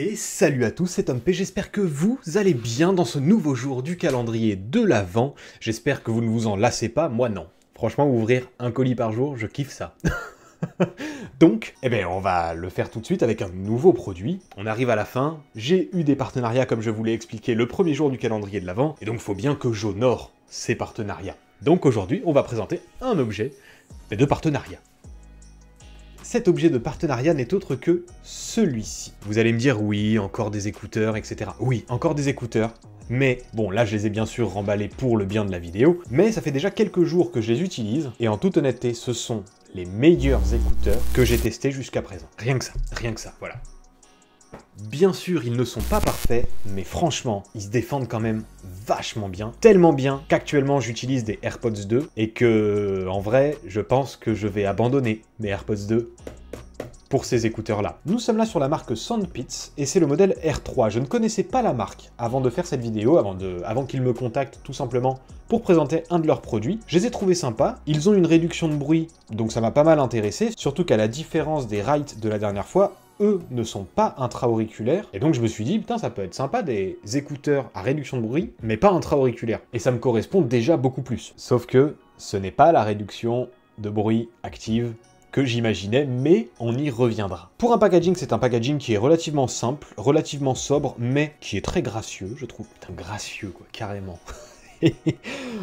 Et salut à tous, c'est Tom P, j'espère que vous allez bien dans ce nouveau jour du calendrier de l'Avent. J'espère que vous ne vous en lassez pas, moi non. Franchement, ouvrir un colis par jour, je kiffe ça. Donc, on va le faire tout de suite avec un nouveau produit. On arrive à la fin, j'ai eu des partenariats comme je vous l'ai expliqué le premier jour du calendrier de l'Avent, et donc il faut bien que j'honore ces partenariats. Donc aujourd'hui, on va présenter un objet de partenariat. Cet objet de partenariat n'est autre que celui-ci. Vous allez me dire, oui, encore des écouteurs, etc. Oui, encore des écouteurs, mais bon, là je les ai bien sûr remballés pour le bien de la vidéo, mais ça fait déjà quelques jours que je les utilise, et en toute honnêteté, ce sont les meilleurs écouteurs que j'ai testés jusqu'à présent. Rien que ça, voilà. Bien sûr, ils ne sont pas parfaits, mais franchement, ils se défendent quand même vachement bien. Tellement bien qu'actuellement j'utilise des AirPods 2 et que, en vrai, je pense que je vais abandonner mes AirPods 2 pour ces écouteurs-là. Nous sommes là sur la marque Soundpeats et c'est le modèle R3. Je ne connaissais pas la marque avant de faire cette vidéo, avant qu'ils me contactent tout simplement pour présenter un de leurs produits. Je les ai trouvés sympas. Ils ont une réduction de bruit, donc ça m'a pas mal intéressé, surtout qu'à la différence des Wright de la dernière fois, eux ne sont pas intra-auriculaires, et donc je me suis dit, putain, ça peut être sympa des écouteurs à réduction de bruit, mais pas intra-auriculaires. Et ça me correspond déjà beaucoup plus. Sauf que ce n'est pas la réduction de bruit active que j'imaginais, mais on y reviendra. Pour un packaging, c'est un packaging qui est relativement simple, relativement sobre, mais qui est très gracieux, je trouve. Putain, gracieux, quoi, carrément.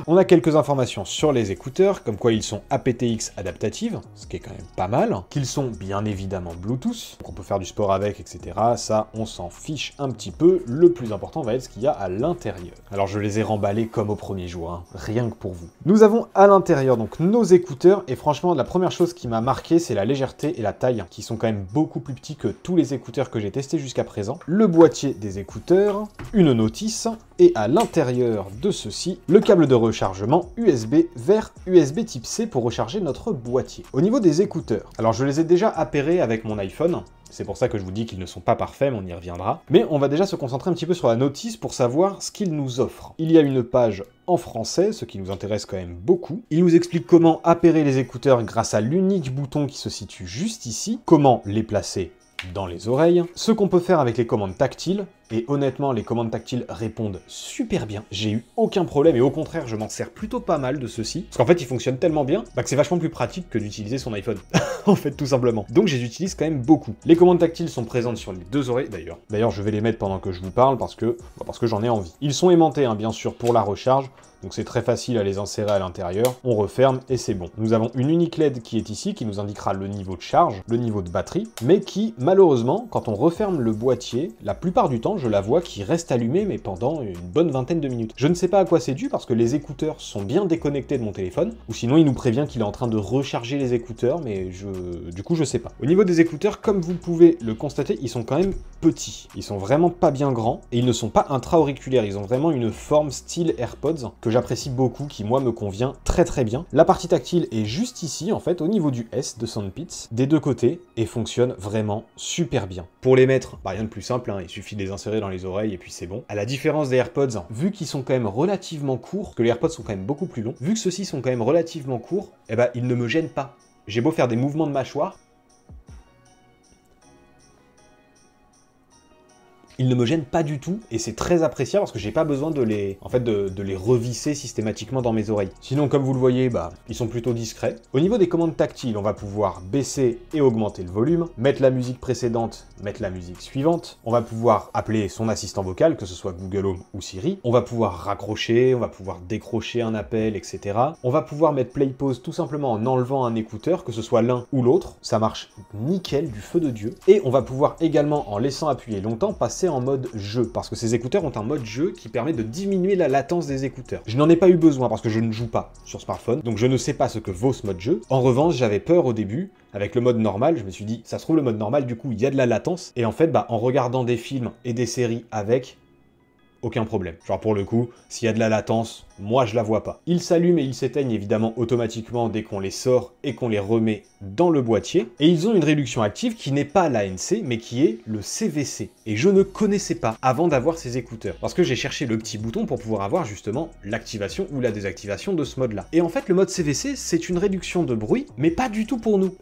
On a quelques informations sur les écouteurs, comme quoi ils sont aptX adaptatives, ce qui est quand même pas mal, qu'ils sont bien évidemment Bluetooth, donc on peut faire du sport avec, etc. Ça, on s'en fiche un petit peu. Le plus important va être ce qu'il y a à l'intérieur. Alors je les ai remballés comme au premier jour, hein, rien que pour vous. Nous avons à l'intérieur donc nos écouteurs, et franchement, la première chose qui m'a marqué, c'est la légèreté et la taille, qui sont quand même beaucoup plus petits que tous les écouteurs que j'ai testés jusqu'à présent. Le boîtier des écouteurs, une notice, et à l'intérieur de ceci, le câble de rechargement USB vers USB type C pour recharger notre boîtier. Au niveau des écouteurs, alors je les ai déjà appairés avec mon iPhone, c'est pour ça que je vous dis qu'ils ne sont pas parfaits, mais on y reviendra. Mais on va déjà se concentrer un petit peu sur la notice pour savoir ce qu'ils nous offrent. Il y a une page en français, ce qui nous intéresse quand même beaucoup. Il nous explique comment appairer les écouteurs grâce à l'unique bouton qui se situe juste ici, comment les placer dans les oreilles, ce qu'on peut faire avec les commandes tactiles, et honnêtement, les commandes tactiles répondent super bien. J'ai eu aucun problème, et au contraire, je m'en sers plutôt pas mal de ceux-ci, parce qu'en fait, ils fonctionnent tellement bien, que c'est vachement plus pratique que d'utiliser son iPhone, en fait, tout simplement. Donc, je les utilise quand même beaucoup. Les commandes tactiles sont présentes sur les deux oreilles, d'ailleurs. D'ailleurs, je vais les mettre pendant que je vous parle, parce que j'en ai envie. Ils sont aimantés, hein, bien sûr, pour la recharge, donc c'est très facile à les insérer à l'intérieur. On referme et c'est bon. Nous avons une unique LED qui est ici, qui nous indiquera le niveau de charge, le niveau de batterie, mais qui, malheureusement, quand on referme le boîtier, la plupart du temps, je la vois qui reste allumée, mais pendant une bonne vingtaine de minutes. Je ne sais pas à quoi c'est dû, parce que les écouteurs sont bien déconnectés de mon téléphone, ou sinon il nous prévient qu'il est en train de recharger les écouteurs, mais du coup je sais pas. Au niveau des écouteurs, comme vous pouvez le constater, ils sont quand même petits. Ils sont vraiment pas bien grands, et ils ne sont pas intra-auriculaires. Ils ont vraiment une forme style AirPods, que j'apprécie beaucoup, qui moi me convient très bien. La partie tactile est juste ici, en fait, au niveau du S de Soundpeats, des deux côtés, et fonctionne vraiment super bien. Pour les mettre, rien de plus simple, hein, il suffit de les insérer dans les oreilles et puis c'est bon. À la différence des AirPods, vu qu'ils sont quand même relativement courts, que les AirPods sont quand même beaucoup plus longs, vu que ceux-ci sont quand même relativement courts, ils ne me gênent pas. J'ai beau faire des mouvements de mâchoire, ils ne me gênent pas du tout, et c'est très appréciable parce que j'ai pas besoin de les revisser systématiquement dans mes oreilles. Sinon, comme vous le voyez, ils sont plutôt discrets. Au niveau des commandes tactiles, on va pouvoir baisser et augmenter le volume, mettre la musique précédente, mettre la musique suivante. On va pouvoir appeler son assistant vocal, que ce soit Google Home ou Siri. On va pouvoir raccrocher, on va pouvoir décrocher un appel, etc. On va pouvoir mettre play pause tout simplement en enlevant un écouteur, que ce soit l'un ou l'autre. Ça marche nickel, du feu de Dieu. Et on va pouvoir également, en laissant appuyer longtemps, passer en mode jeu, parce que ces écouteurs ont un mode jeu qui permet de diminuer la latence des écouteurs. Je n'en ai pas eu besoin parce que je ne joue pas sur smartphone, donc je ne sais pas ce que vaut ce mode jeu. En revanche, j'avais peur au début, avec le mode normal, je me suis dit, ça se trouve le mode normal, du coup, il y a de la latence, et en fait, en regardant des films et des séries avec, aucun problème. Genre pour le coup, s'il y a de la latence, moi je la vois pas. Ils s'allument et ils s'éteignent évidemment automatiquement dès qu'on les sort et qu'on les remet dans le boîtier. Et ils ont une réduction active qui n'est pas l'ANC, mais qui est le CVC. Et je ne connaissais pas avant d'avoir ces écouteurs. Parce que j'ai cherché le petit bouton pour pouvoir avoir justement l'activation ou la désactivation de ce mode-là. Et en fait, le mode CVC, c'est une réduction de bruit, mais pas du tout pour nous.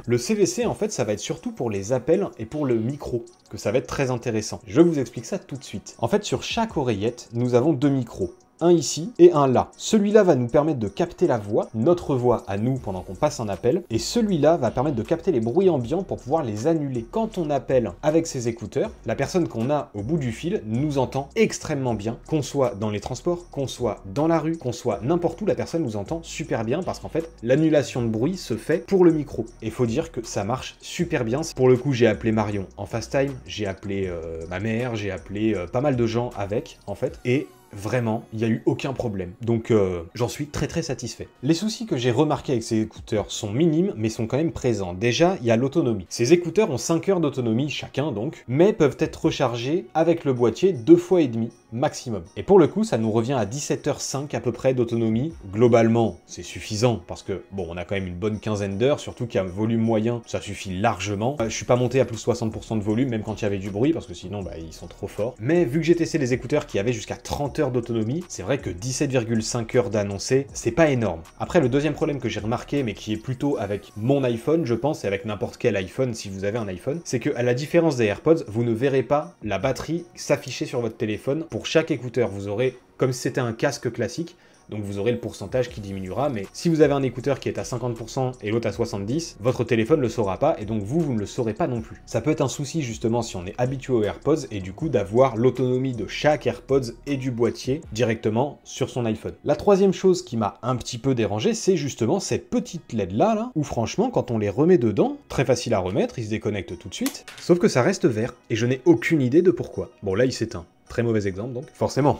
Le CVC, en fait, ça va être surtout pour les appels et pour le micro, que ça va être très intéressant. Je vous explique ça tout de suite. En fait, sur chaque oreillette, nous avons deux micros. Un ici et un là. Celui-là va nous permettre de capter la voix, notre voix à nous pendant qu'on passe un appel, et celui-là va permettre de capter les bruits ambiants pour pouvoir les annuler. Quand on appelle avec ses écouteurs, la personne qu'on a au bout du fil nous entend extrêmement bien, qu'on soit dans les transports, qu'on soit dans la rue, qu'on soit n'importe où, la personne nous entend super bien parce qu'en fait, l'annulation de bruit se fait pour le micro. Et faut dire que ça marche super bien. Pour le coup, j'ai appelé Marion en FaceTime, j'ai appelé ma mère, j'ai appelé pas mal de gens avec, en fait, et vraiment, il n'y a eu aucun problème. Donc j'en suis très satisfait. Les soucis que j'ai remarqués avec ces écouteurs sont minimes, mais sont quand même présents. Déjà, il y a l'autonomie. Ces écouteurs ont 5 heures d'autonomie chacun donc, mais peuvent être rechargés avec le boîtier 2 fois et demi maximum. Et pour le coup, ça nous revient à 17h05 à peu près d'autonomie. Globalement, c'est suffisant parce que, bon, on a quand même une bonne quinzaine d'heures, surtout qu'à volume moyen, ça suffit largement. Je suis pas monté à plus 60% de volume, même quand il y avait du bruit, parce que sinon, bah, ils sont trop forts. Mais vu que j'ai testé des écouteurs qui avaient jusqu'à 30 heures d'autonomie, c'est vrai que 17,5 heures d'annoncé, c'est pas énorme. Après, le deuxième problème que j'ai remarqué, mais qui est plutôt avec mon iPhone, je pense, et avec n'importe quel iPhone, si vous avez un iPhone, c'est que à la différence des AirPods, vous ne verrez pas la batterie s'afficher sur votre téléphone. Pour chaque écouteur, vous aurez, comme si c'était un casque classique, donc vous aurez le pourcentage qui diminuera, mais si vous avez un écouteur qui est à 50% et l'autre à 70%, votre téléphone ne le saura pas, et donc vous ne le saurez pas non plus. Ça peut être un souci justement si on est habitué aux AirPods, et du coup d'avoir l'autonomie de chaque AirPods et du boîtier directement sur son iPhone. La troisième chose qui m'a un petit peu dérangé, c'est justement cette petite LED là, où franchement, quand on les remet dedans, très facile à remettre, ils se déconnectent tout de suite, sauf que ça reste vert, et je n'ai aucune idée de pourquoi. Bon là il s'éteint, très mauvais exemple donc, forcément.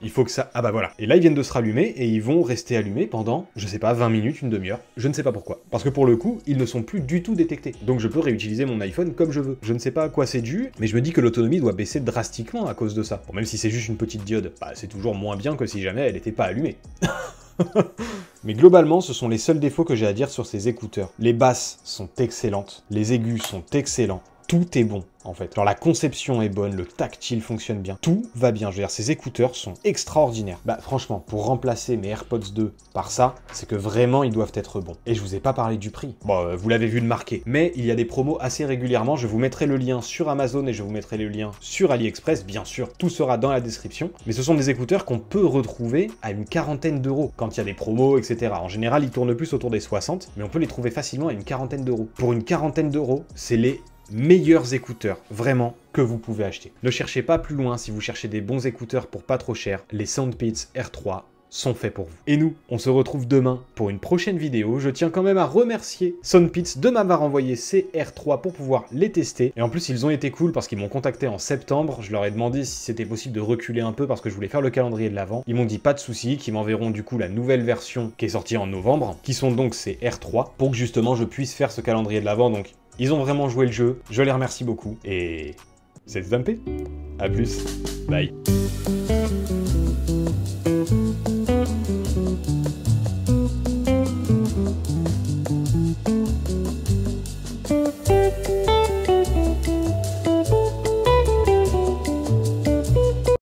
Il faut que ça... Ah bah voilà. Et là, ils viennent de se rallumer et ils vont rester allumés pendant, je sais pas, 20 minutes, une demi-heure. Je ne sais pas pourquoi. Parce que pour le coup, ils ne sont plus du tout détectés. Donc je peux réutiliser mon iPhone comme je veux. Je ne sais pas à quoi c'est dû, mais je me dis que l'autonomie doit baisser drastiquement à cause de ça. Bon, même si c'est juste une petite diode, bah c'est toujours moins bien que si jamais elle n'était pas allumée. Mais globalement, ce sont les seuls défauts que j'ai à dire sur ces écouteurs. Les basses sont excellentes, les aigus sont excellents. Tout est bon, en fait. Alors la conception est bonne, le tactile fonctionne bien, tout va bien. Je veux dire, ces écouteurs sont extraordinaires. Bah franchement, pour remplacer mes AirPods 2 par ça, c'est que vraiment ils doivent être bons. Et je vous ai pas parlé du prix. Bon, vous l'avez vu le marquer. Mais il y a des promos assez régulièrement. Je vous mettrai le lien sur Amazon et je vous mettrai le lien sur AliExpress. Bien sûr, tout sera dans la description. Mais ce sont des écouteurs qu'on peut retrouver à une quarantaine d'euros quand il y a des promos, etc. En général, ils tournent plus autour des 60, mais on peut les trouver facilement à une quarantaine d'euros. Pour une quarantaine d'euros, c'est les meilleurs écouteurs, vraiment, que vous pouvez acheter. Ne cherchez pas plus loin si vous cherchez des bons écouteurs pour pas trop cher. Les Soundpeats R3 sont faits pour vous. Et nous, on se retrouve demain pour une prochaine vidéo. Je tiens quand même à remercier Soundpeats de m'avoir envoyé ces R3 pour pouvoir les tester. Et en plus, ils ont été cool parce qu'ils m'ont contacté en septembre. Je leur ai demandé si c'était possible de reculer un peu parce que je voulais faire le calendrier de l'Avent. Ils m'ont dit pas de souci, qu'ils m'enverront du coup la nouvelle version qui est sortie en novembre, qui sont donc ces R3, pour que justement je puisse faire ce calendrier de l'Avent. Donc, ils ont vraiment joué le jeu. Je les remercie beaucoup. Et c'est Zampé. A plus. Bye.